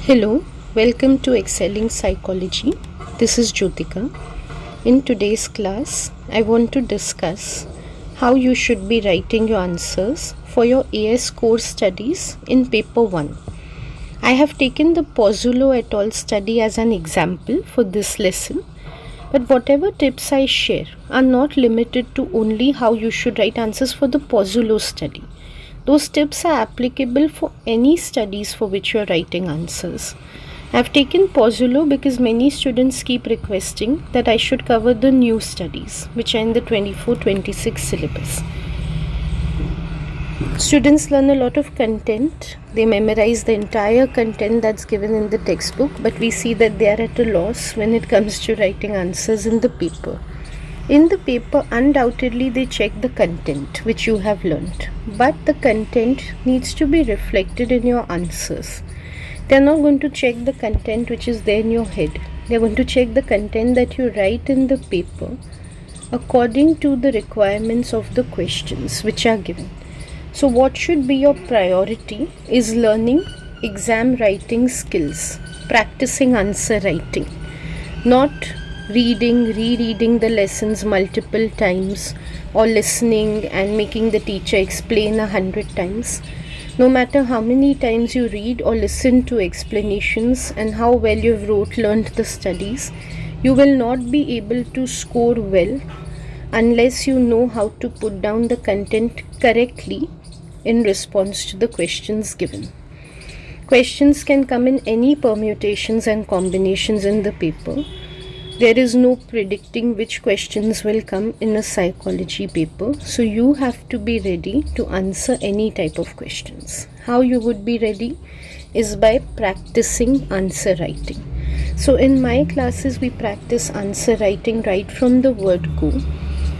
Hello, welcome to Excelling Psychology. This is Jyotika. In today's class, I want to discuss how you should be writing your answers for your AS course studies in paper 1. I have taken the Pozzulo et al. Study as an example for this lesson, but whatever tips I share are not limited to only how you should write answers for the Pozzulo study. Those tips are applicable for any studies for which you are writing answers. I have taken Pozzulo because many students keep requesting that I should cover the new studies, which are in the 24-26 syllabus. Students learn a lot of content. They memorize the entire content that's given in the textbook, but we see that they are at a loss when it comes to writing answers in the paper. In the paper, undoubtedly they check the content which you have learnt, but the content needs to be reflected in your answers. They are not going to check the content which is there in your head. They are going to check the content that you write in the paper according to the requirements of the questions which are given. So what should be your priority is learning exam writing skills, practicing answer writing, not rereading the lessons multiple times or listening and making the teacher explain 100 times. No matter how many times you read or listen to explanations and how well you've learned the studies, you will not be able to score well unless you know how to put down the content correctly in response to the questions given. Questions can come in any permutations and combinations in the paper. There is no predicting which questions will come in a psychology paper, so you have to be ready to answer any type of questions. How you would be ready is by practicing answer writing. So in my classes we practice answer writing right from the word go,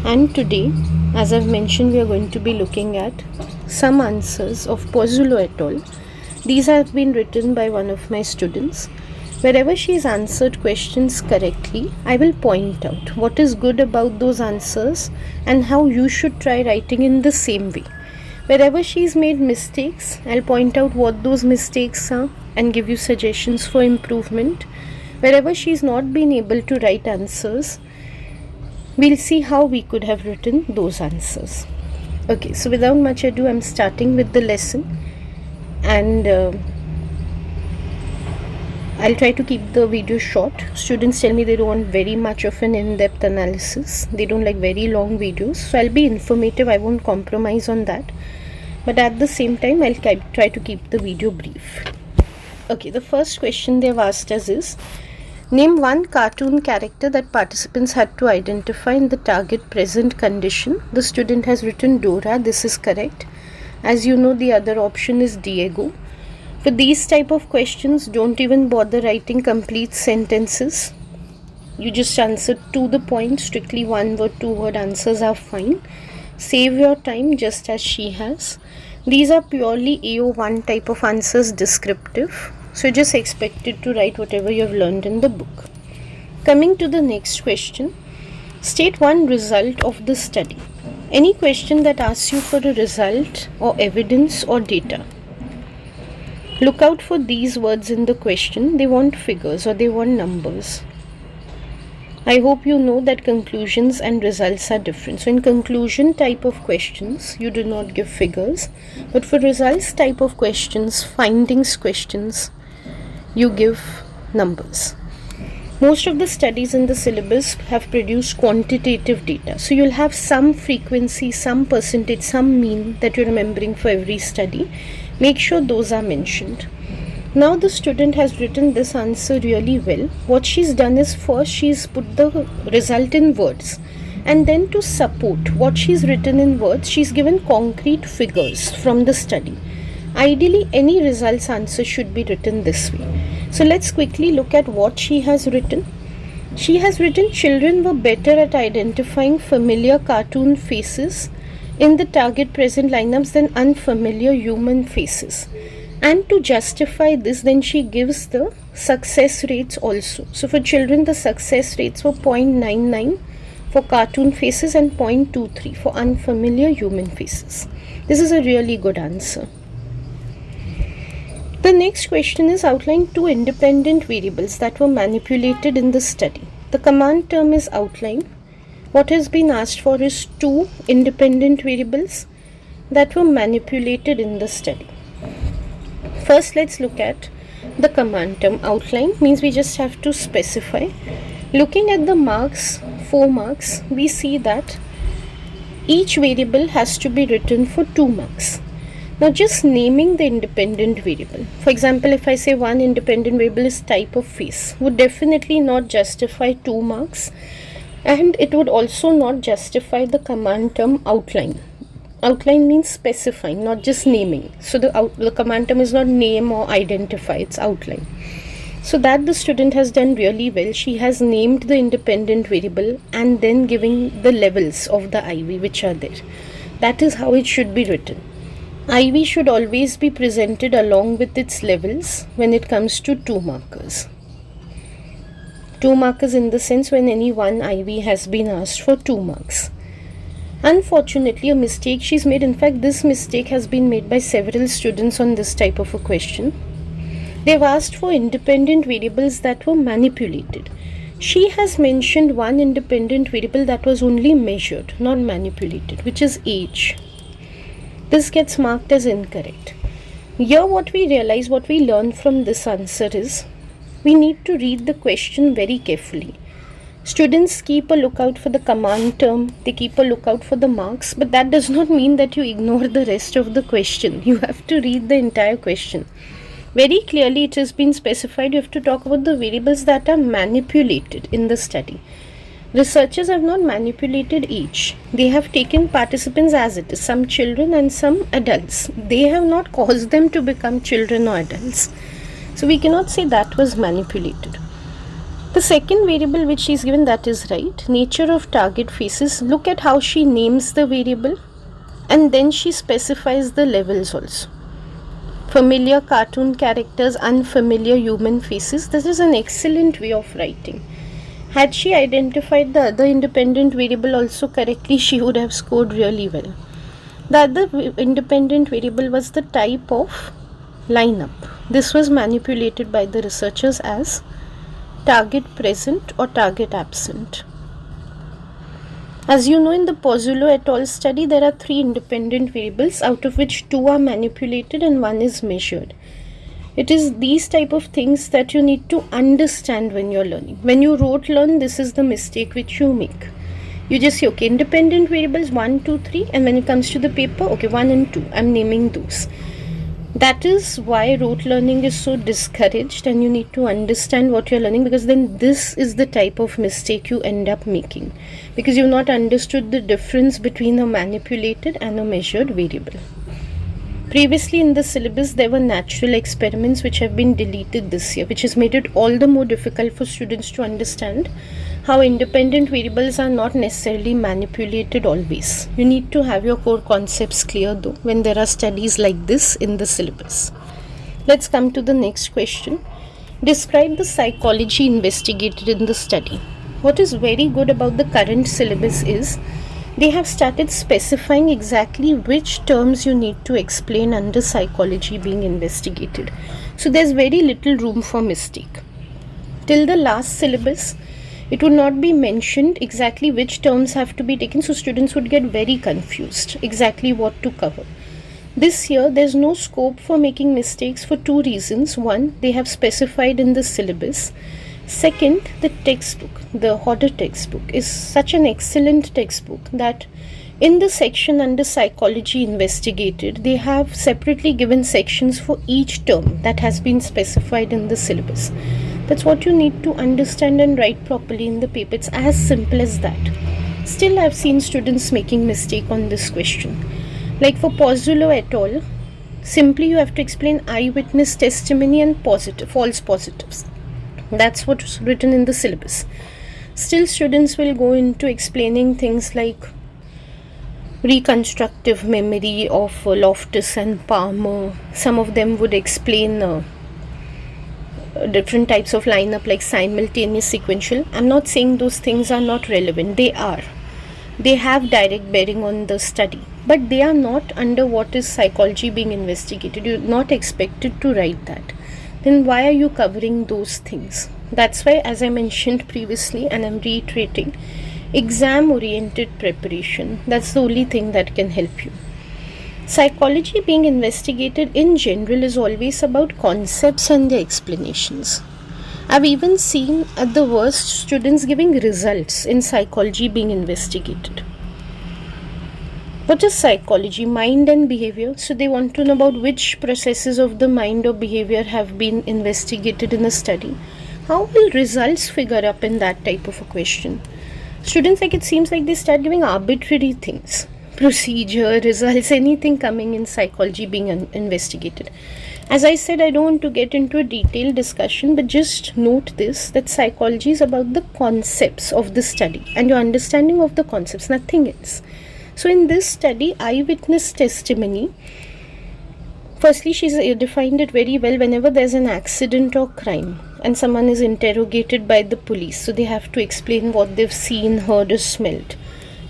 and today, as I've mentioned, we are going to be looking at some answers of Pozzulo et al. These have been written by one of my students. Wherever she has answered questions correctly, I will point out what is good about those answers and how you should try writing in the same way. Wherever she has made mistakes, I'll point out what those mistakes are and give you suggestions for improvement. Wherever she has not been able to write answers, we'll see how we could have written those answers. Okay, so without much ado, I'm starting with the lesson, and I'll try to keep the video short. Students tell me they don't want very much of an in-depth analysis. They don't like very long videos. So I'll be informative. I won't compromise on that. But at the same time, I'll try to keep the video brief. Okay, the first question they've asked us is, name one cartoon character that participants had to identify in the target present condition. The student has written Dora. This is correct. As you know, the other option is Diego. For these type of questions, don't even bother writing complete sentences. You just answer to the point. Strictly one word, 2 word answers are fine. Save your time just as she has. These are purely AO1 type of answers, descriptive. So just expected to write whatever you have learned in the book. Coming to the next question, state one result of the study. Any question that asks you for a result or evidence or data, look out for these words in the question. They want figures or they want numbers. I hope you know that conclusions and results are different. So in conclusion type of questions, you do not give figures. But for results type of questions, findings questions, you give numbers. Most of the studies in the syllabus have produced quantitative data. So you'll have some frequency, some percentage, some mean that you're remembering for every study. Make sure those are mentioned. Now the student has written this answer really well. What she's done is, first she's put the result in words, and then to support what she's written in words, she's given concrete figures from the study. Ideally, any results answer should be written this way. So let's quickly look at what she has written. She has written children were better at identifying familiar cartoon faces in the target present lineups than unfamiliar human faces. And to justify this, then she gives the success rates also. So for children, the success rates were 0.99 for cartoon faces and 0.23 for unfamiliar human faces. This is a really good answer. The next question is outline two independent variables that were manipulated in the study. The command term is outlined. What has been asked for is two independent variables that were manipulated in the study. First, let's look at the command term. Outline means we just have to specify. Looking at the marks, 4 marks, we see that each variable has to be written for 2 marks. Now just naming the independent variable. For example, if I say one independent variable is type of face, would definitely not justify 2 marks, and it would also not justify the command term outline. Outline means specifying, not just naming. So the command term is not name or identify, it's outline. So that the student has done really well. She has named the independent variable and then giving the levels of the IV which are there. That is how it should be written. IV should always be presented along with its levels when it comes to 2 markers. 2 markers in the sense when any one IV has been asked for 2 marks. Unfortunately, a mistake she's made. In fact, this mistake has been made by several students on this type of a question. They've asked for independent variables that were manipulated. She has mentioned one independent variable that was only measured, not manipulated, which is age. This gets marked as incorrect. Here what we realize, what we learn from this answer is, we need to read the question very carefully. Students keep a lookout for the command term, they keep a lookout for the marks, but that does not mean that you ignore the rest of the question. You have to read the entire question. Very clearly it has been specified you have to talk about the variables that are manipulated in the study. Researchers have not manipulated age. They have taken participants as it is, some children and some adults. They have not caused them to become children or adults. So we cannot say that was manipulated. The second variable which she is given, that is right. Nature of target faces. Look at how she names the variable and then she specifies the levels also. Familiar cartoon characters, unfamiliar human faces. This is an excellent way of writing. Had she identified the other independent variable also correctly, she would have scored really well. The other independent variable was the type of lineup. This was manipulated by the researchers as target present or target absent. As you know, in the Pozzulo et al. Study, there are 3 independent variables, out of which 2 are manipulated and 1 is measured. It is these type of things that you need to understand when you're learning. When you rote learn, this is the mistake which you make. You just say, okay, independent variables 1, 2, 3, and when it comes to the paper, okay, 1 and 2, I'm naming those. That is why rote learning is so discouraged, and you need to understand what you're learning, because then this is the type of mistake you end up making, because you've not understood the difference between a manipulated and a measured variable. Previously in the syllabus, there were natural experiments which have been deleted this year, which has made it all the more difficult for students to understand how independent variables are not necessarily manipulated always. You need to have your core concepts clear though when there are studies like this in the syllabus. Let's come to the next question. Describe the psychology investigated in the study. What is very good about the current syllabus is they have started specifying exactly which terms you need to explain under psychology being investigated. So there's very little room for mistake. Till the last syllabus, it would not be mentioned exactly which terms have to be taken, so students would get very confused exactly what to cover. This year, there's no scope for making mistakes for 2 reasons. One, they have specified in the syllabus. Second, the textbook, the Hodder textbook, is such an excellent textbook that in the section under psychology investigated, they have separately given sections for each term that has been specified in the syllabus. That's what you need to understand and write properly in the paper. It's as simple as that. Still, I've seen students making mistake on this question. Like for Pozzulo et al., simply you have to explain eyewitness testimony and false positives. That's what's written in the syllabus. Still, students will go into explaining things like reconstructive memory of Loftus and Palmer. Some of them would explain different types of lineup like simultaneous, sequential. I'm not saying those things are not relevant. They are. They have direct bearing on the study, but they are not under what is psychology being investigated. You're not expected to write that. Then why are you covering those things? That's why, as I mentioned previously, and I'm reiterating, exam oriented preparation, that's the only thing that can help you. Psychology being investigated in general is always about concepts and their explanations. I've even seen at the worst students giving results in psychology being investigated. What is psychology? Mind and behavior. So they want to know about which processes of the mind or behavior have been investigated in a study. How will results figure up in that type of a question? Students, like, it seems like they start giving arbitrary things. Procedure, results, anything coming in psychology being investigated. As I said, I don't want to get into a detailed discussion, but just note this, that psychology is about the concepts of the study and your understanding of the concepts, nothing else. So in this study, eyewitness testimony, firstly, she's defined it very well. Whenever there's an accident or crime and someone is interrogated by the police, so they have to explain what they've seen, heard or smelled.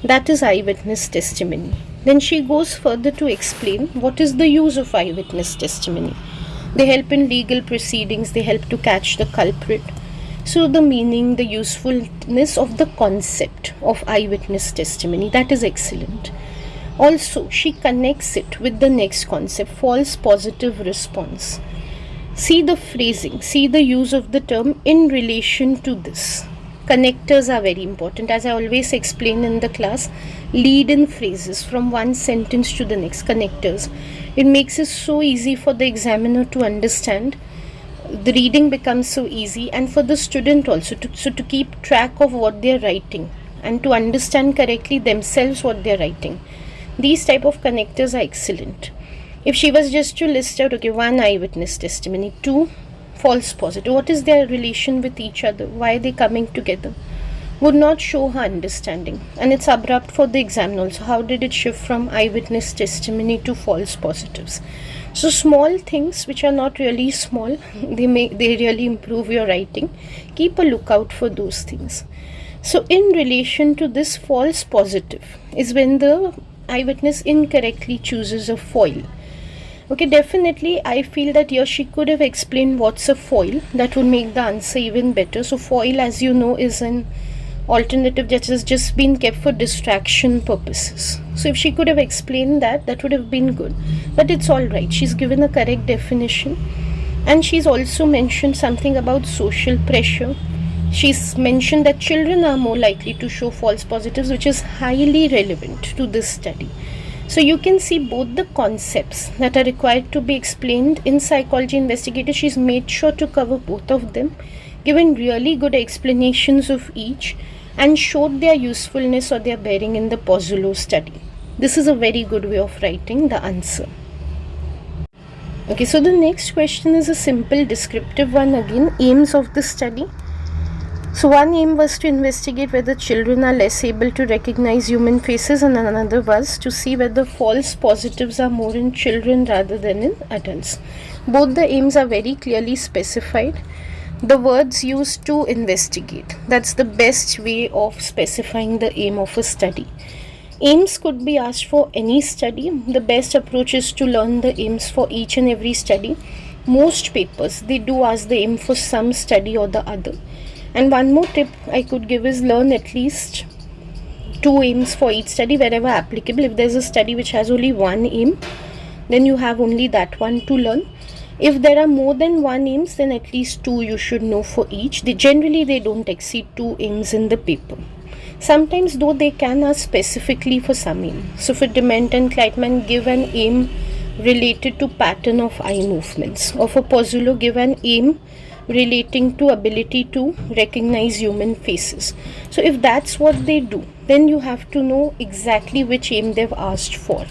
That is eyewitness testimony. Then she goes further to explain what is the use of eyewitness testimony. They help in legal proceedings, they help to catch the culprit. So the meaning, the usefulness of the concept of eyewitness testimony, that is excellent. Also, she connects it with the next concept, false positive response. See the phrasing, see the use of the term in relation to this. Connectors are very important. As I always explain in the class, lead-in phrases from one sentence to the next, connectors. It makes it so easy for the examiner to understand. The reading becomes so easy, and for the student also to keep track of what they are writing and to understand correctly themselves what they are writing. These type of connectors are excellent. If she was just to list out, okay, 1 eyewitness testimony, 2 false positive, what is their relation with each other, why are they coming together, would not show her understanding, and it's abrupt for the examiner also. How did it shift from eyewitness testimony to false positives? So small things which are not really small, they really improve your writing. Keep a lookout for those things. So in relation to this, false positive is when the eyewitness incorrectly chooses a foil. Okay, definitely I feel that here she could have explained what's a foil. That would make the answer even better. So foil, as you know, is an alternative that has just been kept for distraction purposes. So if she could have explained that, that would have been good. But it's alright. She's given a correct definition. And she's also mentioned something about social pressure. She's mentioned that children are more likely to show false positives, which is highly relevant to this study. So you can see both the concepts that are required to be explained in psychology investigator. She's made sure to cover both of them, given really good explanations of each, and showed their usefulness or their bearing in the Pozzulo study. This is a very good way of writing the answer. Okay, so the next question is a simple descriptive one again, aims of the study. So one aim was to investigate whether children are less able to recognize human faces, and another was to see whether false positives are more in children rather than in adults. Both the aims are very clearly specified. The words used to investigate, that's the best way of specifying the aim of a study. Aims could be asked for any study. The best approach is to learn the aims for each and every study. Most papers, they do ask the aim for some study or the other. And one more tip I could give is learn at least 2 aims for each study wherever applicable. If there's a study which has only 1 aim, then you have only that one to learn. If there are more than 1 aims, then at least 2 you should know for each. Generally they don't exceed 2 aims in the paper. Sometimes though they can ask specifically for some aim. So for Dement and Kleitman, give an aim related to pattern of eye movements, or for Pozzulo, give an aim relating to ability to recognize human faces. So if that's what they do, then you have to know exactly which aim they've asked for.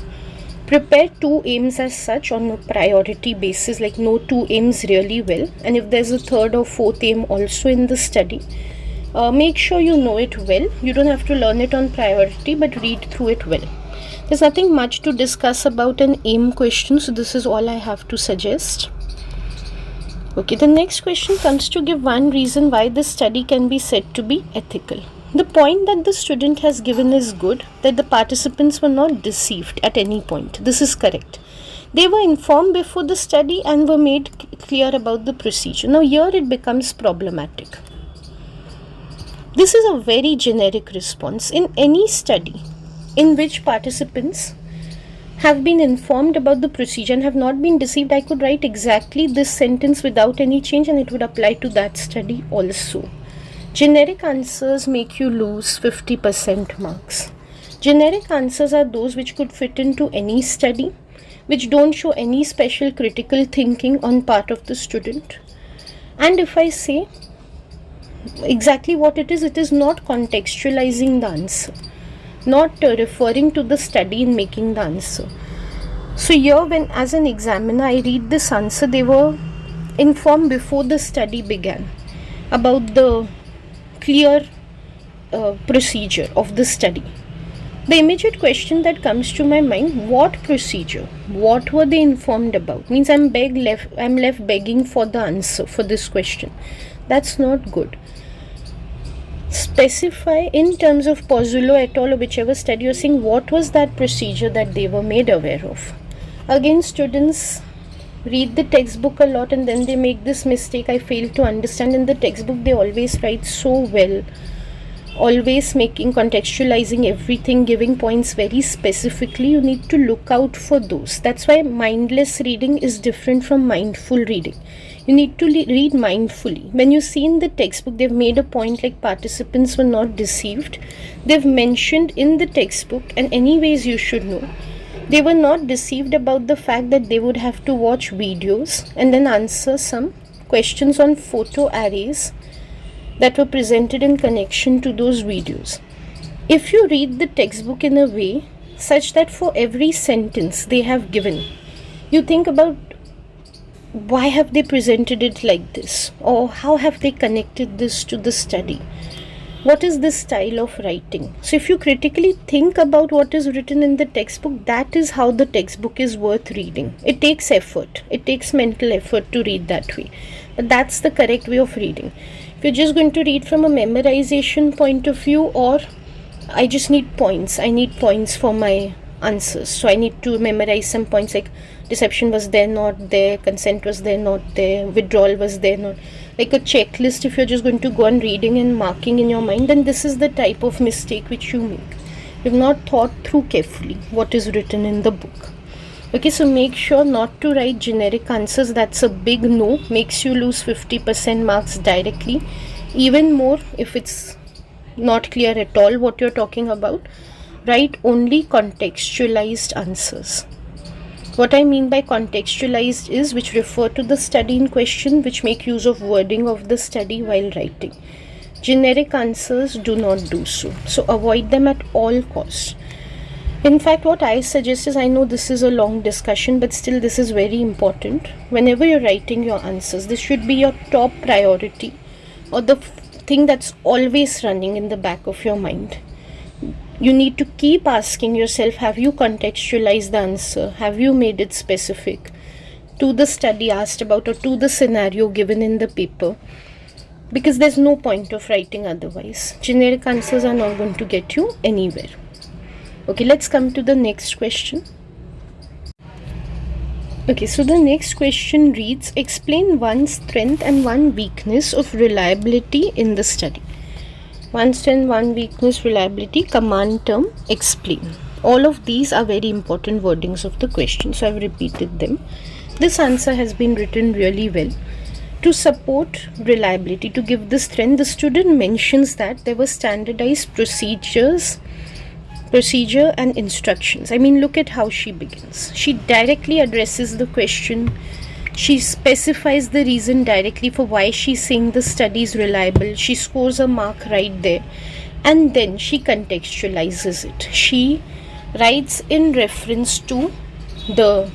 Prepare 2 aims as such on a priority basis, like know 2 aims really well, and if there's a 3rd or 4th aim also in the study, make sure you know it well. You don't have to learn it on priority, but read through it well. There's nothing much to discuss about an aim question, so this is all I have to suggest. Okay, the next question comes to give one reason why this study can be said to be ethical. The point that the student has given is good, that the participants were not deceived at any point. This is correct. They were informed before the study and were made clear about the procedure. Now here it becomes problematic. This is a very generic response. In any study in which participants have been informed about the procedure and have not been deceived, I could write exactly this sentence without any change and it would apply to that study also. Generic answers make you lose 50% marks. Generic answers are those which could fit into any study, which don't show any special critical thinking on part of the student. And if I say exactly what it is not contextualizing the answer, not referring to the study in making the answer. So here, when as an examiner I read this answer, they were informed before the study began about the clear procedure of the study. The immediate question that comes to my mind, what procedure? What were they informed about? Means I'm left begging for the answer for this question. That's not good. Specify in terms of Pozzulo et al. Or whichever study you're saying, what was that procedure that they were made aware of. Again, students read the textbook a lot and then they make this mistake. I fail to understand. In the textbook they always write so well, always contextualizing everything, giving points very specifically. You need to look out for those. That's why mindless reading is different from mindful reading. You need to read mindfully. When you see in the textbook, they've made a point like participants were not deceived. They've mentioned in the textbook, and anyways you should know, they were not deceived about the fact that they would have to watch videos and then answer some questions on photo arrays that were presented in connection to those videos. If you read the textbook in a way such that for every sentence they have given, you think about why have they presented it like this, or how have they connected this to the study? What is this style of writing? So if you critically think about what is written in the textbook, that is how the textbook is worth reading. It takes effort. It takes mental effort to read that way. But that's the correct way of reading. If you're just going to read from a memorization point of view, or I just need points. I need points for my answers. So I need to memorize some points like deception was there, not there, consent was there, not there, withdrawal was there, not, like a checklist. If you're just going to go on reading and marking in your mind, then this is the type of mistake which you make. You've not thought through carefully what is written in the book. Okay, so make sure not to write generic answers. That's a big no. Makes you lose 50% marks directly. Even more if it's not clear at all what you're talking about. Write only contextualized answers. What I mean by contextualized is which refer to the study in question, which make use of wording of the study while writing. Generic answers do not do so. So avoid them at all costs. In fact, what I suggest is, I know this is a long discussion, but still this is very important. Whenever you're writing your answers, this should be your top priority, or the thing that's always running in the back of your mind. You need to keep asking yourself, have you contextualized the answer? Have you made it specific to the study asked about or to the scenario given in the paper? Because there's no point of writing otherwise. Generic answers are not going to get you anywhere. Okay, let's come to the next question. Okay, so the next question reads, explain one strength and one weakness of reliability in the study. One strength, one weakness, reliability, command term, explain. All of these are very important wordings of the question, so I've repeated them. This answer has been written really well. To support reliability, to give the strength, the student mentions that there were standardized procedure and instructions. I mean, look at how she begins. She directly addresses the question. She specifies the reason directly for why she's saying the study is reliable. She scores a mark right there. And then she contextualizes it. She writes in reference to the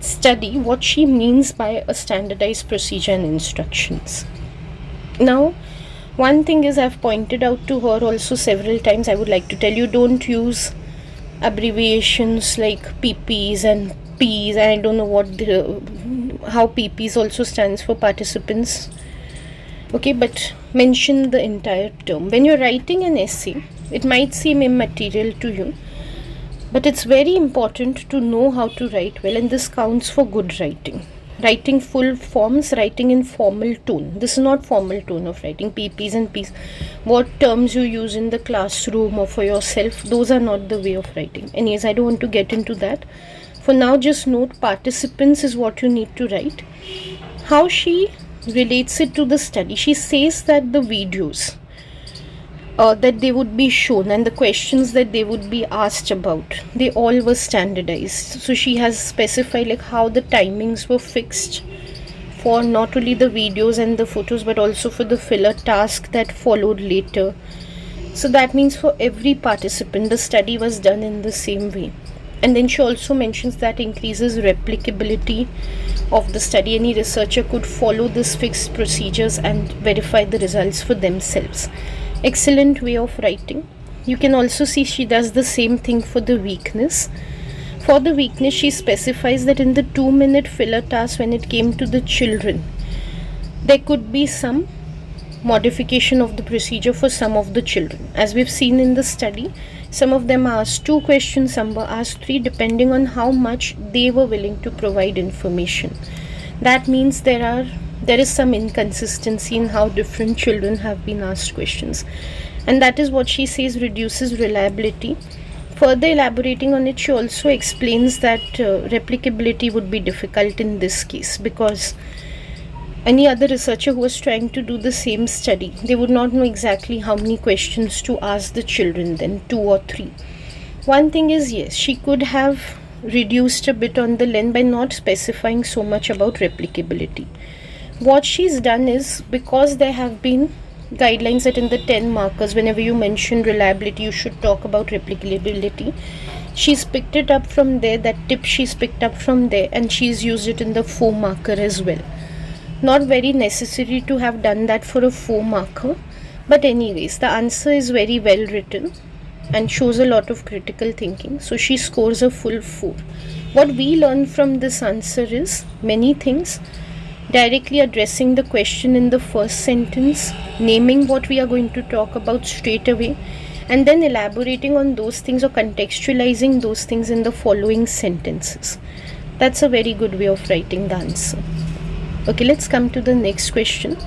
study what she means by a standardized procedure and instructions. Now, one thing is, I've pointed out to her also several times, I would like to tell you, don't use abbreviations like PPs and Ps. I don't know how PPs also stands for participants. Okay, but mention the entire term. When you're writing an essay, it might seem immaterial to you, but it's very important to know how to write well, and this counts for good writing. Writing full forms, writing in formal tone. This is not formal tone of writing, PPs and Ps. What terms you use in the classroom or for yourself, those are not the way of writing. Anyways, I don't want to get into that. For now, just note participants is what you need to write. How she relates it to the study. She says that the videos that they would be shown and the questions that they would be asked about, they all were standardized. So she has specified like how the timings were fixed for not only the videos and the photos, but also for the filler task that followed later. So that means for every participant, the study was done in the same way. And then she also mentions that increases replicability of the study. Any researcher could follow this fixed procedures and verify the results for themselves. Excellent way of writing. You can also see she does the same thing for the weakness. For the weakness, she specifies that in the 2-minute filler task, when it came to the children, there could be some modification of the procedure for some of the children. As we've seen in the study, some of them asked 2 questions, some were asked 3, depending on how much they were willing to provide information. That means there is some inconsistency in how different children have been asked questions, and that is what she says reduces reliability. Further elaborating on it, she also explains that replicability would be difficult in this case, because any other researcher who was trying to do the same study, they would not know exactly how many questions to ask the children, then 2 or 3. One thing is, yes, she could have reduced a bit on the length by not specifying so much about replicability. What she's done is, because there have been guidelines that in the 10 markers, whenever you mention reliability, you should talk about replicability, she's picked it up from there. That tip she's picked up from there, and she's used it in the 4 marker as well. Not very necessary to have done that for a 4 marker, but anyways, the answer is very well written and shows a lot of critical thinking, so she scores a full 4. What we learn from this answer is many things. Directly addressing the question in the first sentence, naming what we are going to talk about straight away, and then elaborating on those things or contextualizing those things in the following sentences. That's a very good way of writing the answer. Okay, let's come to the next question.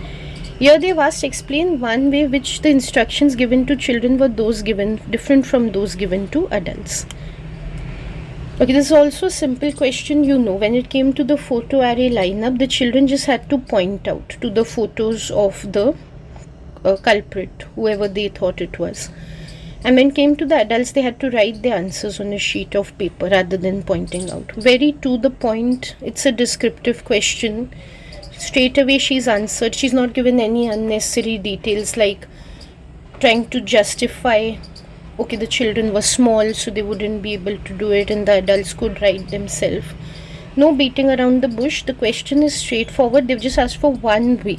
Here they've asked, explain one way which the instructions given to children were those given different from those given to adults. Okay, this is also a simple question. When it came to the photo array lineup, the children just had to point out to the photos of the culprit, whoever they thought it was. And when it came to the adults, they had to write their answers on a sheet of paper rather than pointing out. Very to the point. It's a descriptive question. Straight away she's answered. She's not given any unnecessary details like trying to justify, okay, the children were small so they wouldn't be able to do it and the adults could write themselves. No beating around the bush. The question is straightforward. They've just asked for one way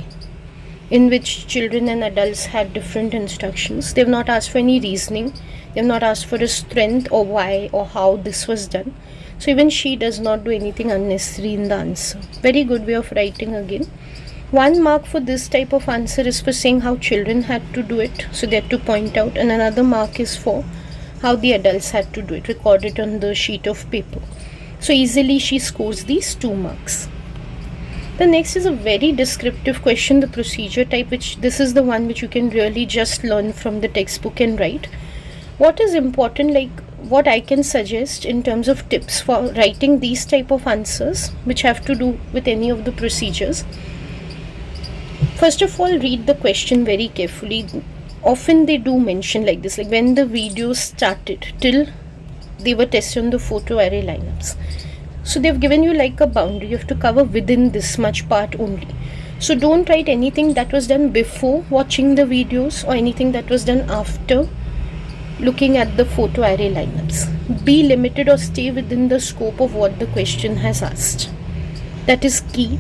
in which children and adults had different instructions. They've not asked for any reasoning. They've not asked for a strength or why or how this was done. So even she does not do anything unnecessary in the answer. Very good way of writing again. 1 mark for this type of answer is for saying how children had to do it, so they had to point out, and another mark is for how the adults had to do it, recorded on the sheet of paper. So easily she scores these 2 marks. The next is a very descriptive question, the procedure type, which this is the one which you can really just learn from the textbook and write. What is important, like what I can suggest in terms of tips for writing these type of answers which have to do with any of the procedures. First of all, read the question very carefully. Often they do mention like this, like when the video started till they were tested on the photo array lineups. So they've given you like a boundary. You have to cover within this much part only. So don't write anything that was done before watching the videos or anything that was done after looking at the photo array lineups. Be limited or stay within the scope of what the question has asked. That is key.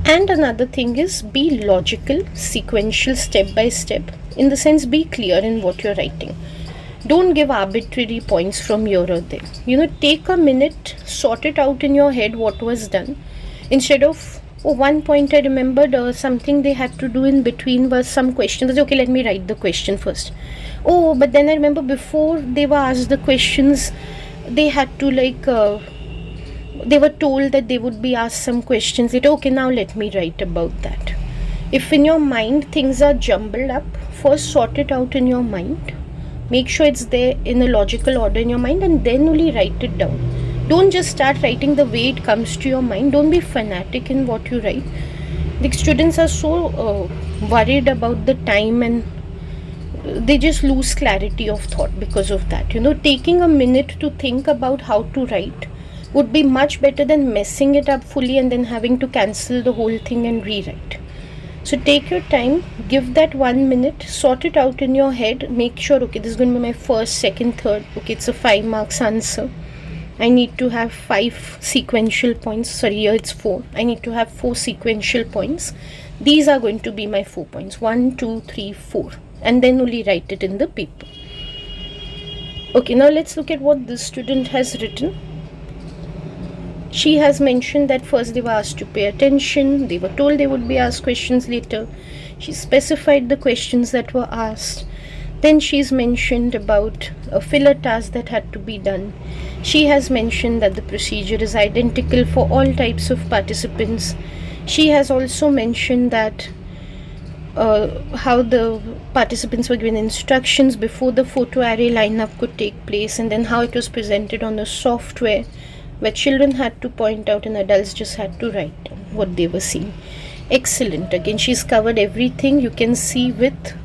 And another thing is be logical, sequential, step by step. In the sense, be clear in what you're writing. Don't give arbitrary points from here or there. Take a minute, sort it out in your head what was done, instead of Oh, one point I remembered, something they had to do in between was some questions. Okay, let me write the question first. Oh, but then I remember before they were asked the questions, they had to they were told that they would be asked some questions. Okay, now let me write about that. If in your mind things are jumbled up, first sort it out in your mind. Make sure it's there in a logical order in your mind, and then only write it down. Don't just start writing the way it comes to your mind. Don't be fanatic in what you write. The students are so worried about the time, and they just lose clarity of thought because of that. Taking a minute to think about how to write would be much better than messing it up fully and then having to cancel the whole thing and rewrite. So take your time, give that 1 minute, sort it out in your head, make sure, okay, this is going to be my first, second, third, okay, it's a 5 marks answer. I need to have 5 sequential points. Sorry, here it's 4. I need to have 4 sequential points. These are going to be my 4 points. 1, 2, 3, 4. And then only write it in the paper. Okay, now let's look at what this student has written. She has mentioned that first they were asked to pay attention. They were told they would be asked questions later. She specified the questions that were asked. Then she's mentioned about a filler task that had to be done. She has mentioned that the procedure is identical for all types of participants. She has also mentioned that how the participants were given instructions before the photo array lineup could take place, and then how it was presented on the software where children had to point out and adults just had to write down what they were seeing. Excellent. Again, she's covered everything. You can see with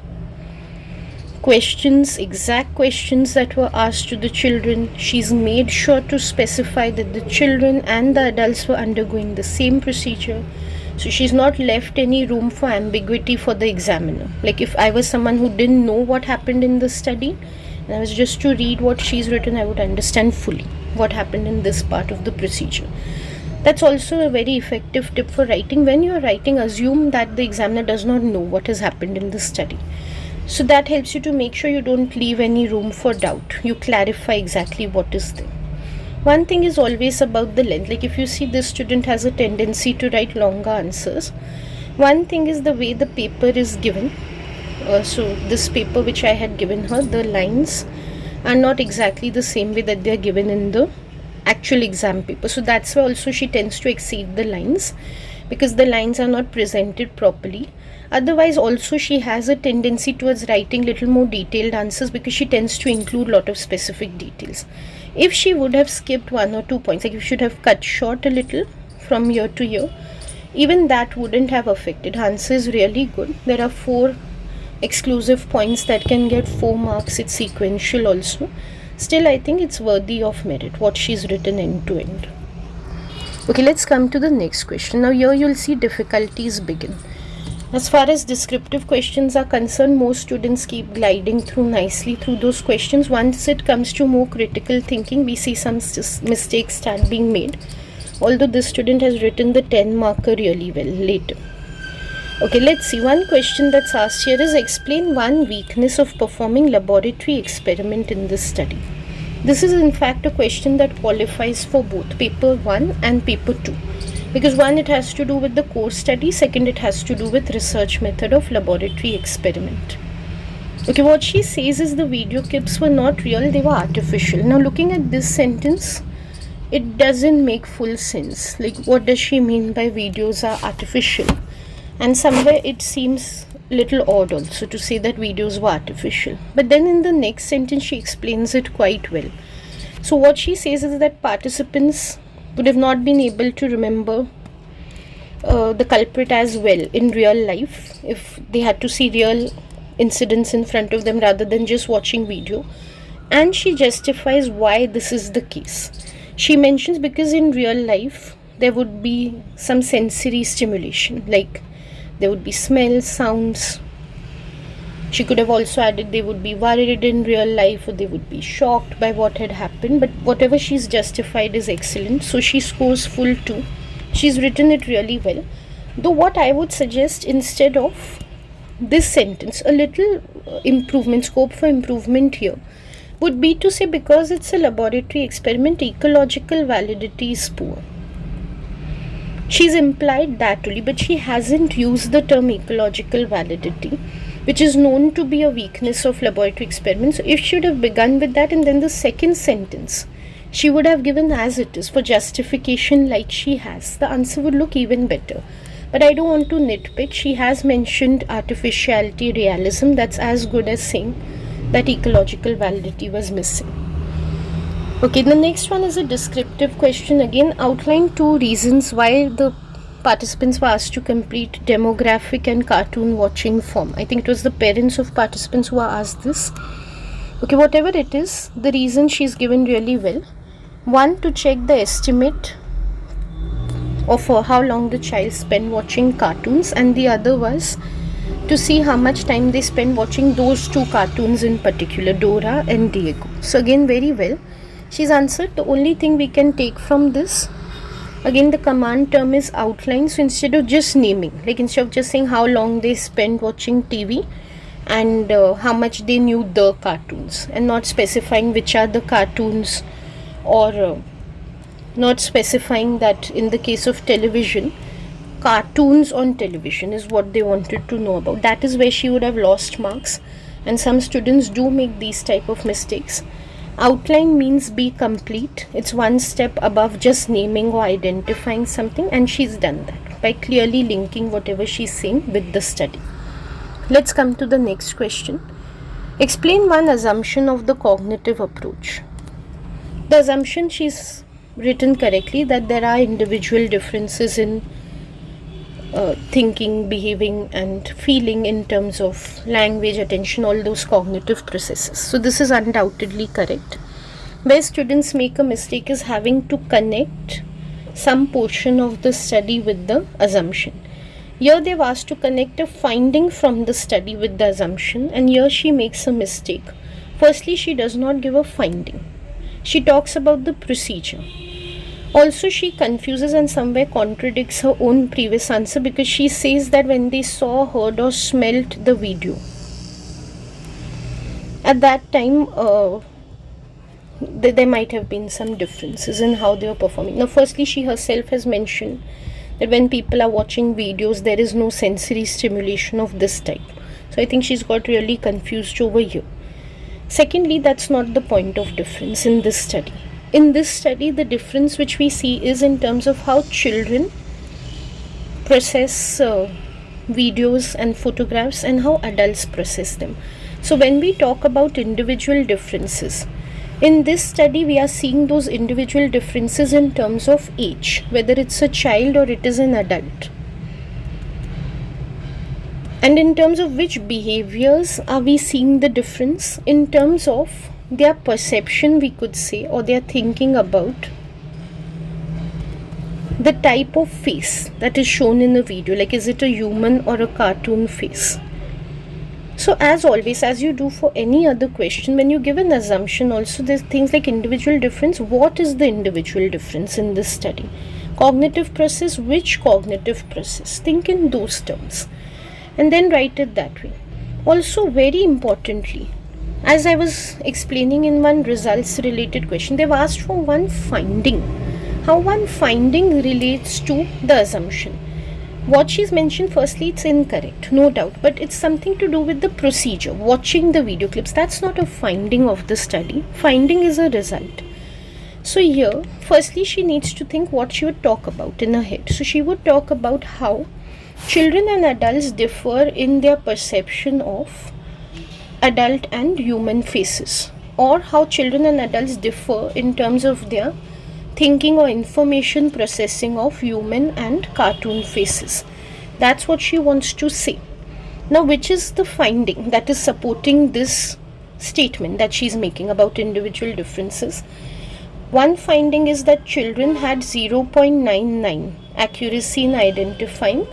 questions, exact questions that were asked to the children. She's made sure to specify that the children and the adults were undergoing the same procedure. So she's not left any room for ambiguity for the examiner. Like if I was someone who didn't know what happened in the study and I was just to read what she's written, I would understand fully what happened in this part of the procedure. That's also a very effective tip for writing. When you're writing, assume that the examiner does not know what has happened in the study. So that helps you to make sure you don't leave any room for doubt. You clarify exactly what is there. One thing is always about the length. Like if you see this student has a tendency to write longer answers. One thing is the way the paper is given. So this paper which I had given her, the lines are not exactly the same way that they are given in the actual exam paper. So that's why also she tends to exceed the lines, because the lines are not presented properly. Otherwise also she has a tendency towards writing little more detailed answers because she tends to include lot of specific details. If she would have skipped 1 or 2 points, like if she should have cut short a little from year to year, even that wouldn't have affected. Her answer is really good. There are 4 exclusive points that can get 4 marks. It's sequential also. Still, I think it's worthy of merit what she's written end to end. Okay, let's come to the next question. Now here you'll see difficulties begin. As far as descriptive questions are concerned, most students keep gliding through nicely through those questions. Once it comes to more critical thinking, we see some mistakes start being made. Although this student has written the 10 marker really well later. Okay, let's see. One question that's asked here is explain one weakness of performing laboratory experiment in this study. This is in fact a question that qualifies for both paper 1 and paper 2. Because one, it has to do with the course study. Second, it has to do with research method of laboratory experiment. Okay, what she says is the video clips were not real, they were artificial. Now looking at this sentence, it doesn't make full sense. Like what does she mean by videos are artificial? And somewhere it seems little odd also to say that videos were artificial. But then in the next sentence she explains it quite well. So what she says is that participants would have not been able to remember the culprit as well in real life if they had to see real incidents in front of them rather than just watching video. And she justifies why this is the case. She mentions because in real life there would be some sensory stimulation, like there would be smells, sounds. She could have also added they would be worried in real life or they would be shocked by what had happened. But whatever she's justified is excellent. So she scores full 2. She's written it really well. Though what I would suggest instead of this sentence, a little improvement, scope for improvement here would be to say because it's a laboratory experiment, ecological validity is poor. She's implied that only, but she hasn't used the term ecological validity, which is known to be a weakness of laboratory experiments. So if she would have begun with that, and then the second sentence she would have given as it is for justification like she has, the answer would look even better. But I don't want to nitpick. She has mentioned artificiality, realism. That's as good as saying that ecological validity was missing. Okay, the next one is a descriptive question. Again, outline 2 reasons why the participants were asked to complete demographic and cartoon watching form. I think it was the parents of participants who were asked this. Okay, whatever it is, the reason she's given really well. 1, to check the estimate of how long the child spent watching cartoons, and the other was to see how much time they spend watching those 2 cartoons in particular, Dora and Diego. So again, very well. She's answered. The only thing we can take from this, again, the command term is outline. So instead of just naming, like instead of just saying how long they spent watching TV and how much they knew the cartoons, and not specifying which are the cartoons, or not specifying that in the case of television, cartoons on television is what they wanted to know about. That is where she would have lost marks, and some students do make these type of mistakes. Outline means be complete. It's one step above just naming or identifying something, and she's done that by clearly linking whatever she's saying with the study. Let's come to the next question. Explain one assumption of the cognitive approach. The assumption she's written correctly, that there are individual differences in thinking, behaving and feeling in terms of language, attention, all those cognitive processes. So this is undoubtedly correct. Where students make a mistake is having to connect some portion of the study with the assumption. Here they've asked to connect a finding from the study with the assumption, and here she makes a mistake. Firstly, she does not give a finding. She talks about the procedure. Also, she confuses and somewhere contradicts her own previous answer, because she says that when they saw, heard or smelt the video, at that time there might have been some differences in how they were performing. Now, firstly, she herself has mentioned that when people are watching videos, there is no sensory stimulation of this type. So I think she's got really confused over here. Secondly, that's not the point of difference in this study. In this study, the difference which we see is in terms of how children process videos and photographs and how adults process them. So when we talk about individual differences, in this study we are seeing those individual differences in terms of age, whether it's a child or it is an adult. And in terms of which behaviors are we seeing the difference? In terms of their perception, we could say, or their thinking about the type of face that is shown in the video, like is it a human or a cartoon face. So as always, as you do for any other question, when you give an assumption also, there's things like individual difference. What is the individual difference in this study? Cognitive process, which cognitive process? Think in those terms and then write it that way. Also, very importantly, as I was explaining in one results related question, they've asked for one finding. How one finding relates to the assumption. What she's mentioned, firstly, it's incorrect, no doubt, but it's something to do with the procedure, watching the video clips. That's not a finding of the study. Finding is a result. So here, firstly, she needs to think what she would talk about in her head. So she would talk about how children and adults differ in their perception of adult and human faces, or how children and adults differ in terms of their thinking or information processing of human and cartoon faces. That's what she wants to say. Now, which is the finding that is supporting this statement that she's making about individual differences? One finding is that children had 0.99 accuracy in identifying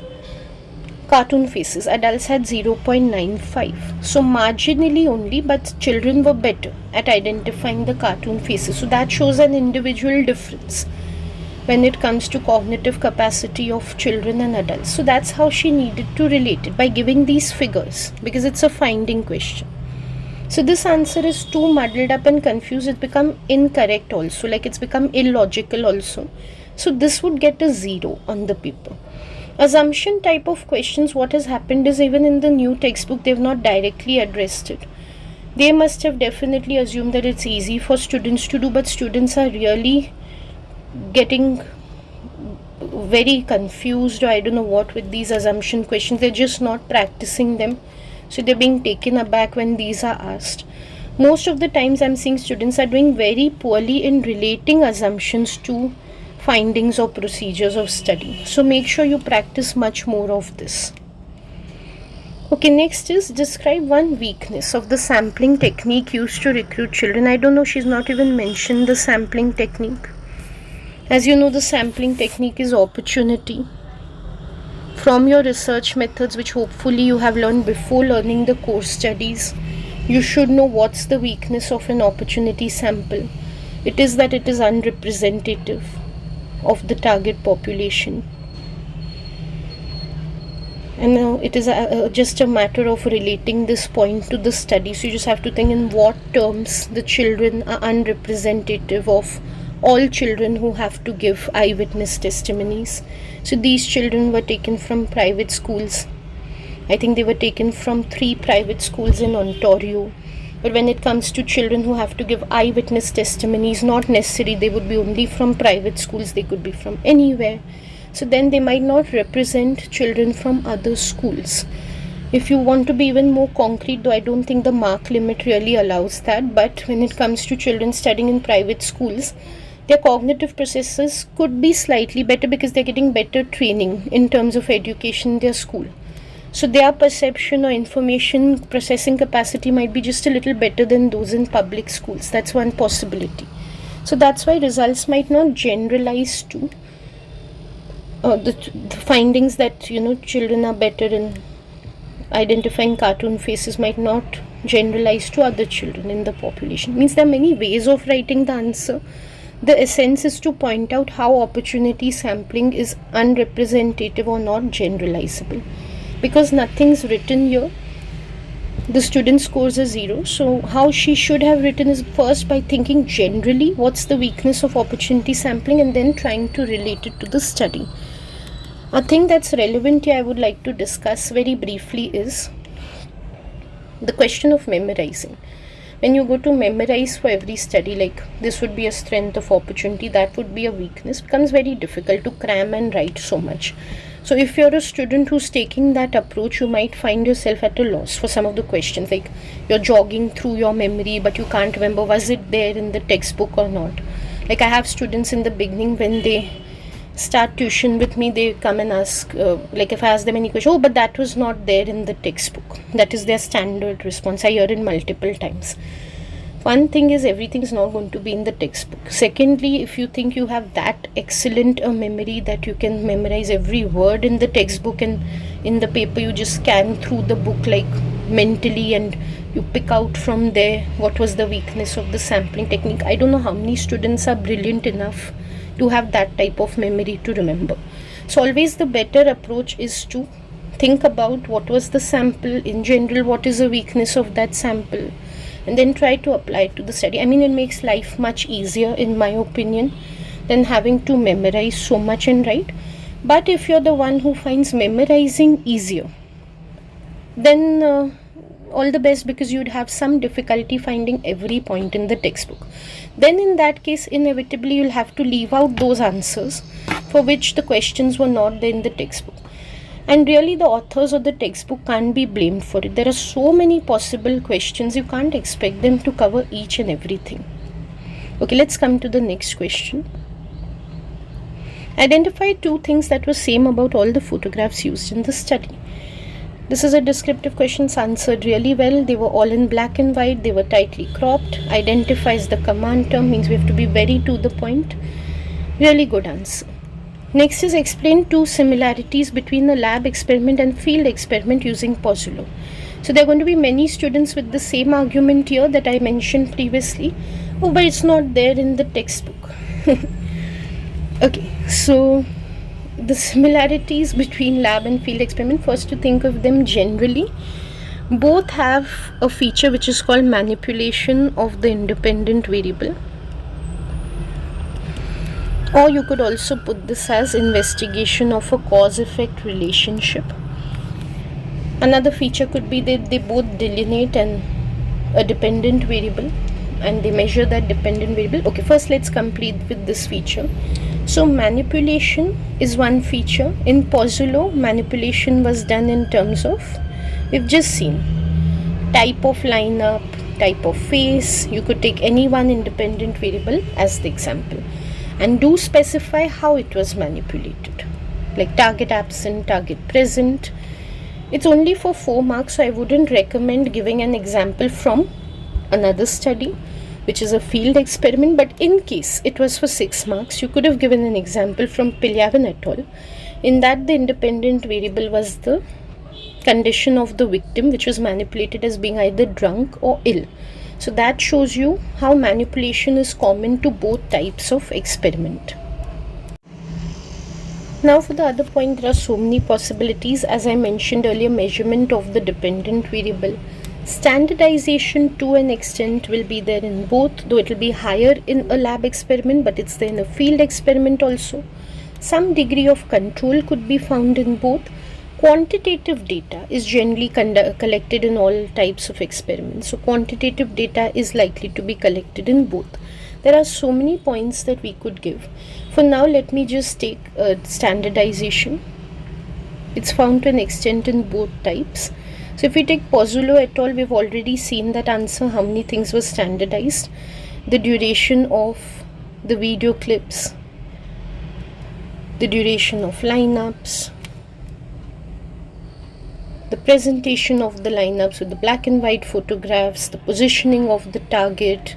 cartoon faces. Adults had 0.95. So marginally only, but children were better at identifying the cartoon faces. So that shows an individual difference when it comes to cognitive capacity of children and adults. So that's how she needed to relate it, by giving these figures, because it's a finding question. So this answer is too muddled up and confused. It's become incorrect also, like it's become illogical also. So this would get a 0 on the paper. Assumption type of questions, what has happened is even in the new textbook, they've not directly addressed it. They must have definitely assumed that it's easy for students to do, but students are really getting very confused, or I don't know what, with these assumption questions. They're just not practicing them, so they're being taken aback when these are asked. Most of the times I'm seeing students are doing very poorly in relating assumptions to findings or procedures of study. So make sure you practice much more of this. Okay, next is describe one weakness of the sampling technique used to recruit children. I don't know, she's not even mentioned the sampling technique. As you know, the sampling technique is opportunity. From your research methods, which hopefully you have learned before learning the course studies, you should know what's the weakness of an opportunity sample. It is that it is unrepresentative of the target population. And now it is just a matter of relating this point to the study. So you just have to think in what terms the children are unrepresentative of all children who have to give eyewitness testimonies. So these children were taken from private schools. I think they were taken from 3 private schools in Ontario. But when it comes to children who have to give eyewitness testimonies, not necessarily they would be only from private schools, they could be from anywhere. So then they might not represent children from other schools. If you want to be even more concrete, though I don't think the mark limit really allows that, but when it comes to children studying in private schools, their cognitive processes could be slightly better because they're getting better training in terms of education in their school. So their perception or information processing capacity might be just a little better than those in public schools. That's one possibility. So that's why results might not generalize to the findings that, children are better in identifying cartoon faces might not generalize to other children in the population. It means there are many ways of writing the answer. The essence is to point out how opportunity sampling is unrepresentative or not generalizable. Because nothing's written here, the student scores a 0. So how she should have written is first by thinking generally what's the weakness of opportunity sampling and then trying to relate it to the study. A thing that's relevant here I would like to discuss very briefly is the question of memorizing. When you go to memorize for every study, like this would be a strength of opportunity, that would be a weakness, becomes very difficult to cram and write so much. So if you're a student who's taking that approach, you might find yourself at a loss for some of the questions, like you're jogging through your memory but you can't remember was it there in the textbook or not. Like I have students in the beginning, when they start tuition with me, they come and ask, like if I ask them any question, oh, but that was not there in the textbook. That is their standard response. I hear it multiple times. One thing is, everything is not going to be in the textbook. Secondly, if you think you have that excellent a memory that you can memorize every word in the textbook, and in the paper you just scan through the book like mentally and you pick out from there what was the weakness of the sampling technique, I don't know how many students are brilliant enough to have that type of memory to remember. So always the better approach is to think about what was the sample in general, what is the weakness of that sample, and then try to apply it to the study. I mean, it makes life much easier, in my opinion, than having to memorize so much and write. But if you're the one who finds memorizing easier, then all the best, because you'd have some difficulty finding every point in the textbook. Then in that case, inevitably you'll have to leave out those answers for which the questions were not there in the textbook. And really the authors of the textbook can't be blamed for it. There are so many possible questions, you can't expect them to cover each and everything. Okay, let's come to the next question. Identify 2 things that were same about all the photographs used in the study. This is a descriptive question, answered really well. They were all in black and white, they were tightly cropped. Identifies the command term, means we have to be very to the point. Really good answer. Next is explain 2 similarities between the lab experiment and field experiment using Pozzulo. So there are going to be many students with the same argument here that I mentioned previously. Oh, but it's not there in the textbook. Okay, so the similarities between lab and field experiment, first to think of them generally. Both have a feature which is called manipulation of the independent variable. Or you could also put this as investigation of a cause-effect relationship. Another feature could be that they both delineate a dependent variable and they measure that dependent variable. Okay, first let's complete with this feature. So manipulation is one feature. In Pozzulo, manipulation was done in terms of, we've just seen, type of lineup, type of face. You could take any one independent variable as the example and do specify how it was manipulated, like target absent, target present. It's only for 4 marks, so I wouldn't recommend giving an example from another study, which is a field experiment. But in case it was for 6 marks, you could have given an example from 𝗵𝗫𝗬𝗖𝗛 et al. In that, the independent variable was the condition of the victim, which was manipulated as being either drunk or ill. So that shows you how manipulation is common to both types of experiment. Now for the other point, there are so many possibilities. As I mentioned earlier, measurement of the dependent variable. Standardization to an extent will be there in both, though it will be higher in a lab experiment, but it's there in a field experiment also. Some degree of control could be found in both. Quantitative data is generally collected in all types of experiments. So quantitative data is likely to be collected in both. There are so many points that we could give. For now, let me just take standardization. It's found to an extent in both types. So if we take Pozzulo et al., we've already seen that answer, how many things were standardized. The duration of the video clips, the duration of lineups, the presentation of the lineups with the black and white photographs, the positioning of the target,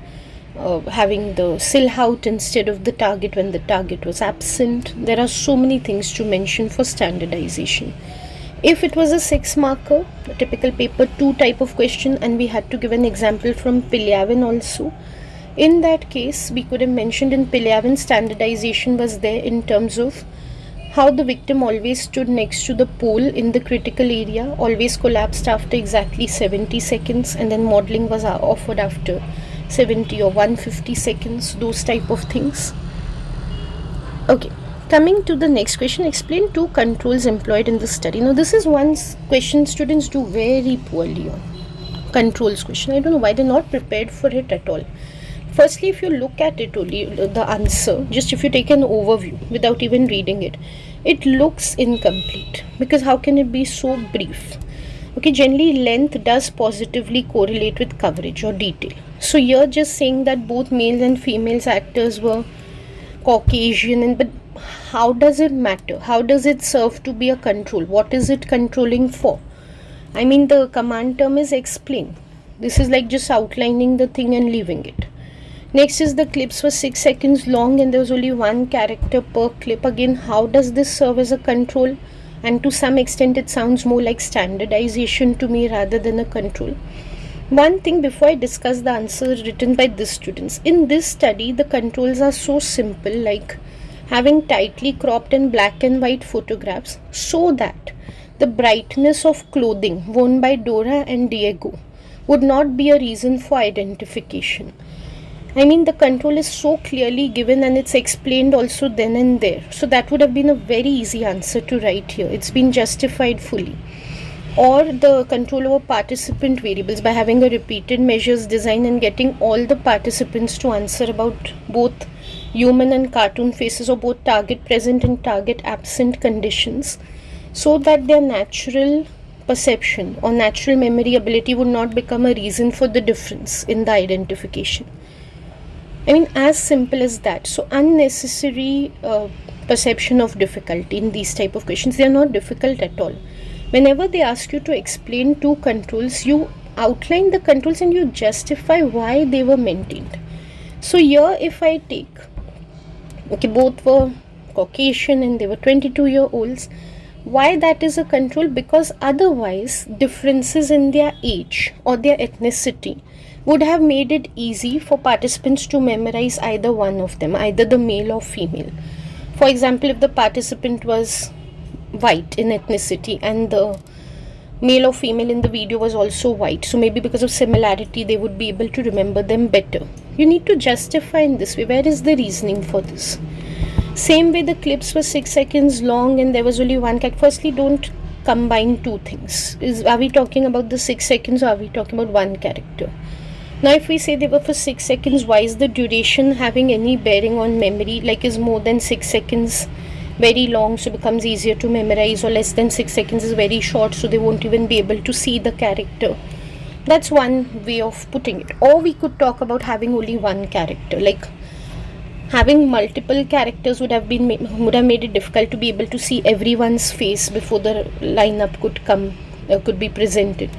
having the 𝗖𝗫𝗟𝗏 instead of the target when the target was absent. There are so many things to mention for standardization. If it was a 6-marker, a typical paper 2 type of question, and we had to give an example from 𝗵𝗫𝗬𝗖𝗛 also, in that case, we could have mentioned in 𝗵𝗫𝗬𝗖𝗛 standardization was there in terms of how the victim always stood next to the pole in the critical area, always collapsed after exactly 70 seconds, and then modeling was offered after 70 or 150 seconds, those type of things. Okay, coming to the next question, explain 2 controls employed in the study. Now this is one question students do very poorly on, controls question. I don't know why they're not prepared for it at all. Firstly, if you look at it only, the answer, just if you take an overview without even reading it, it looks incomplete, because how can it be so brief? Okay, generally length does positively correlate with coverage or detail. So you're just saying that both males and females actors were Caucasian, but how does it matter? How does it serve to be a control? What is it controlling for? I mean, the command term is explain. This is like just outlining the thing and leaving it. Next is the clips were 6 seconds long and there was only 1 character per clip. Again, how does this serve as a control? And to some extent it sounds more like standardization to me rather than a control. One thing before I discuss the answer written by these students. In this study, the controls are so simple, like having tightly cropped and black and white photographs so that the brightness of clothing worn by Dora and Diego would not be a reason for identification. I mean, the control is so clearly given and it's explained also then and there. So that would have been a very easy answer to write here. It's been justified fully. Or the control over participant variables by having a repeated measures design and getting all the participants to answer about both human and cartoon faces or both target present and target absent conditions, so that their natural perception or natural memory ability would not become a reason for the difference in the identification. I mean, as simple as that. So unnecessary perception of difficulty in these type of questions. They are not difficult at all. Whenever they ask you to explain 2 controls, you outline the controls and you justify why they were maintained. So here if I take, okay, both were Caucasian and they were 22-year-olds. Why that is a control? Because otherwise differences in their age or their ethnicity would have made it easy for participants to memorize either one of them, either the male or female. For example, if the participant was white in ethnicity and the male or female in the video was also white, so maybe because of similarity they would be able to remember them better. You need to justify in this way. Where is the reasoning for this? Same way, the clips were 6 seconds long and there was only one character. Firstly, don't combine two things. Are we talking about the 6 seconds or are we talking about one character? Now if we say they were for 6 seconds, why is the duration having any bearing on memory? Like, is more than 6 seconds very long so it becomes easier to memorize, or less than 6 seconds is very short so they won't even be able to see the character? That's one way of putting it. Or we could talk about having only one character. Like, having multiple characters would have made it difficult to be able to see everyone's face before the lineup could be presented.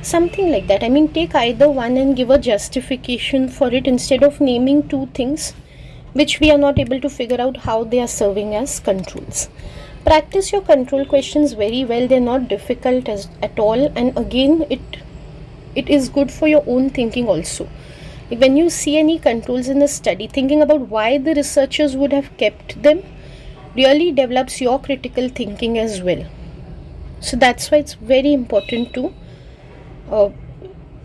Something like that. I mean, take either one and give a justification for it instead of naming two things which we are not able to figure out how they are serving as controls. Practice your control questions very well. They're not difficult at all, and again, it is good for your own thinking also. When you see any controls in a study, thinking about why the researchers would have kept them really develops your critical thinking as well. So that's why it's very important to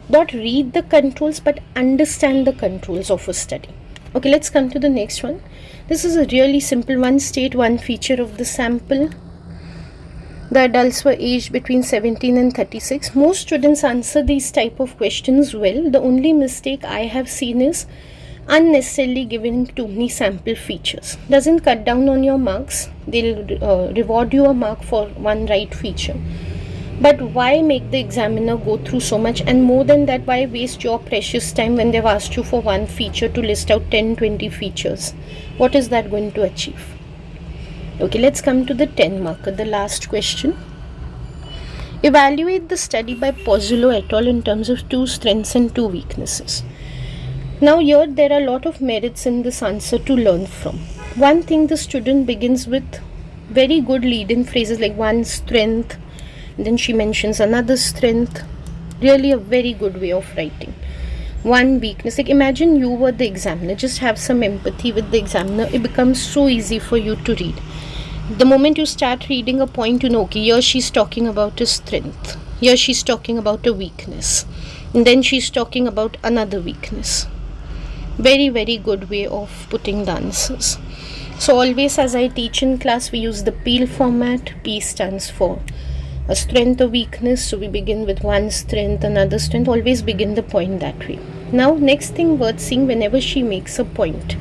not read the controls but understand the controls of a study. Okay, let's come to the next one. This is a really simple one. State one feature of the sample. The adults were aged between 17 and 36. Most students answer these type of questions well. The only mistake I have seen is unnecessarily giving too many sample features. Doesn't cut down on your marks. They'll reward you a mark for one right feature. But why make the examiner go through so much? And more than that, why waste your precious time when they've asked you for one feature to list out 10-20 features? What is that going to achieve? Okay, let's come to the 10 marker, the last question. Evaluate the study by Pozzulo et al. In terms of 2 strengths and 2 weaknesses. Now here there are a lot of merits in this answer to learn from. One thing, the student begins with very good lead-in phrases like one strength, then she mentions another strength. Really a very good way of writing. One weakness, like imagine you were the examiner, just have some empathy with the examiner. It becomes so easy for you to read. The moment you start reading a point, you know, okay, here she's talking about a strength, here she's talking about a weakness, and then she's talking about another weakness. Very, very good way of putting the answers. So always, as I teach in class, we use the 𝗶 format. P stands for a strength or weakness, so we begin with one strength, another strength. Always begin the point that way. Now next thing worth seeing, whenever she makes a point,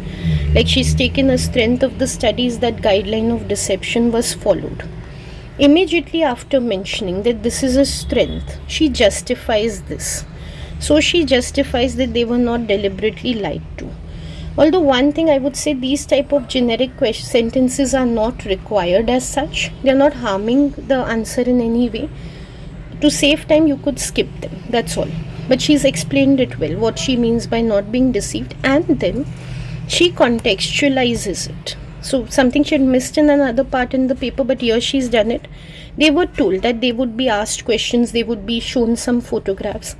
like she's taken a strength of the studies that guideline of deception was followed, immediately after mentioning that this is a strength, she justifies this. So she justifies that they were not deliberately lied to. Although one thing I would say, these type of generic sentences are not required as such. They are not harming the answer in any way. To save time, you could skip them. That's all. But she's explained it well, what she means by not being deceived, and then she contextualizes it. So something she had missed in another part in the paper, but here she's done it. They were told that they would be asked questions, they would be shown some photographs.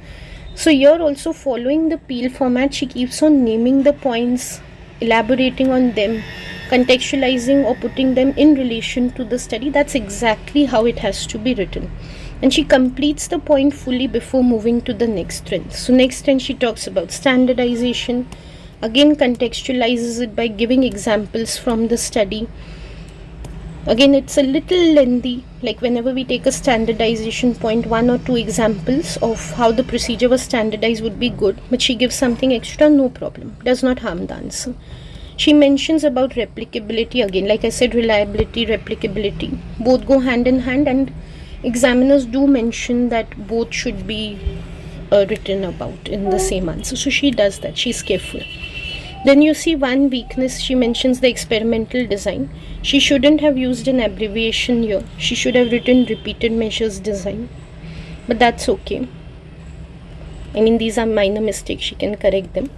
So here also, following the 𝗶 format, she keeps on naming the points, elaborating on them, contextualizing or putting them in relation to the study. That's exactly how it has to be written. And she completes the point fully before moving to the next strength. So next strength, she talks about standardization. Again, contextualizes it by giving examples from the study. Again, it's a little lengthy, like whenever we take a standardization point, 1 or 2 examples of how the procedure was standardized would be good, but she gives something extra, no problem, does not harm the answer. She mentions about replicability. Again, like I said, reliability, replicability, both go hand in hand, and examiners do mention that both should be written about in the same answer. So she does that, she's careful. Then you see one weakness, she mentions the experimental design. She shouldn't have used an abbreviation here. She should have written repeated measures design. But that's okay. I mean, these are minor mistakes, she can correct them.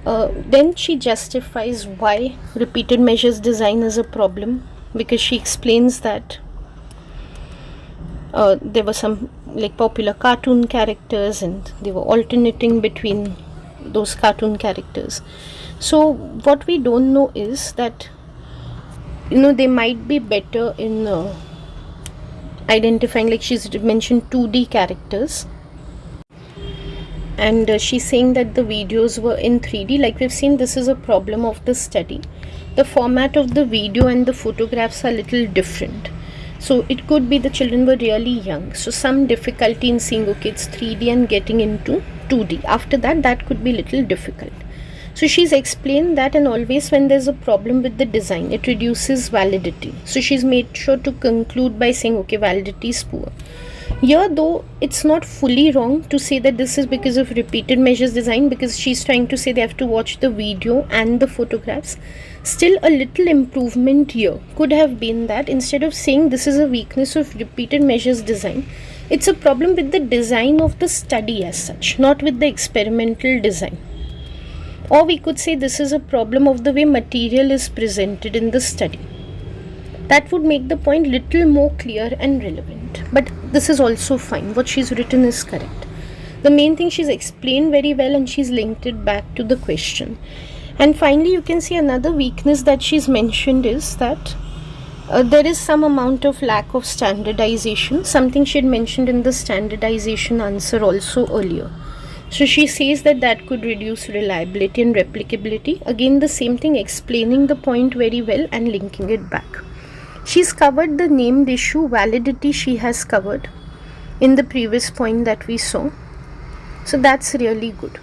Then she justifies why repeated measures design is a problem, because she explains that there were some like popular cartoon characters and they were alternating between those cartoon characters. So what we don't know is that, you know, they might be better in identifying, like she's mentioned 2D characters, and she's saying that the videos were in 3D. Like we've seen, this is a problem of the study. the format of the video and the photographs are little different. So it could be the children were really young, so some difficulty in seeing, okay, it's 3D and getting into 2D. After that, that could be little difficult. So she's explained that, and always when there's a problem with the design, it reduces validity. So she's made sure to conclude by saying, okay, validity is poor. Here, though, it's not fully wrong to say that this is because of repeated measures design, because she's trying to say they have to watch the video and the photographs. Still, a little improvement here could have been that instead of saying this is a weakness of repeated measures design, it's a problem with the design of the study as such, not with the experimental design. Or we could say this is a problem of the way material is presented in the study. That would make the point little more clear and relevant. But this is also fine. What she's written is correct. The main thing, she's explained very well and she's linked it back to the question. And finally, you can see another weakness that she's mentioned is that there is some amount of lack of standardization. Something she had mentioned in the standardization answer also earlier. So she says that that could reduce reliability and replicability. Again, the same thing, explaining the point very well and linking it back. She's covered the named issue, validity she has covered in the previous point that we saw. So that's really good.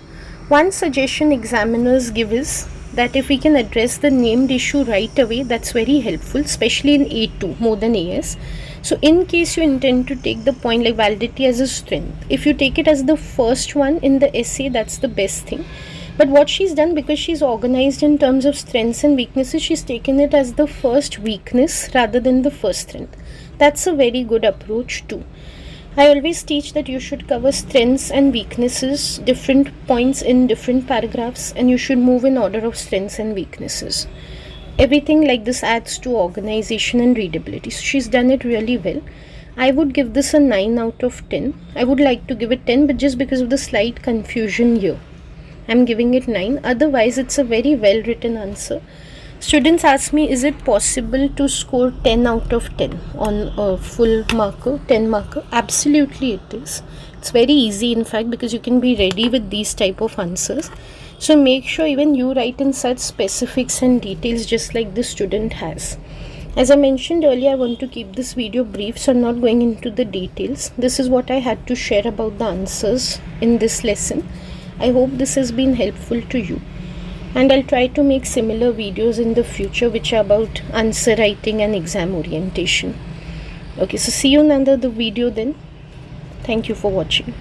One suggestion examiners give is that if we can address the named issue right away, that's very helpful, especially in A2 more than AS. So in case you intend to take the point like validity as a strength, if you take it as the first one in the essay, that's the best thing. But what she's done, because she's organized in terms of strengths and weaknesses, she's taken it as the first weakness rather than the first strength. That's a very good approach too. I always teach that you should cover strengths and weaknesses, different points in different paragraphs, and you should move in order of strengths and weaknesses. Everything like this adds to organization and readability. So she's done it really well. I would give this a 9 out of 10. I would like to give it 10, but just because of the slight confusion here, I'm giving it 9. Otherwise, it's a very well written answer. Students ask me, is it possible to score 10 out of 10 on a full marker, 10 marker? Absolutely it is. It's very easy in fact, because you can be ready with these type of answers. So make sure even you write in such specifics and details just like the student has. As I mentioned earlier, I want to keep this video brief, so I'm not going into the details. This is what I had to share about the answers in this lesson. I hope this has been helpful to you. And I'll try to make similar videos in the future which are about answer writing and exam orientation. Okay, so see you in another video then. Thank you for watching.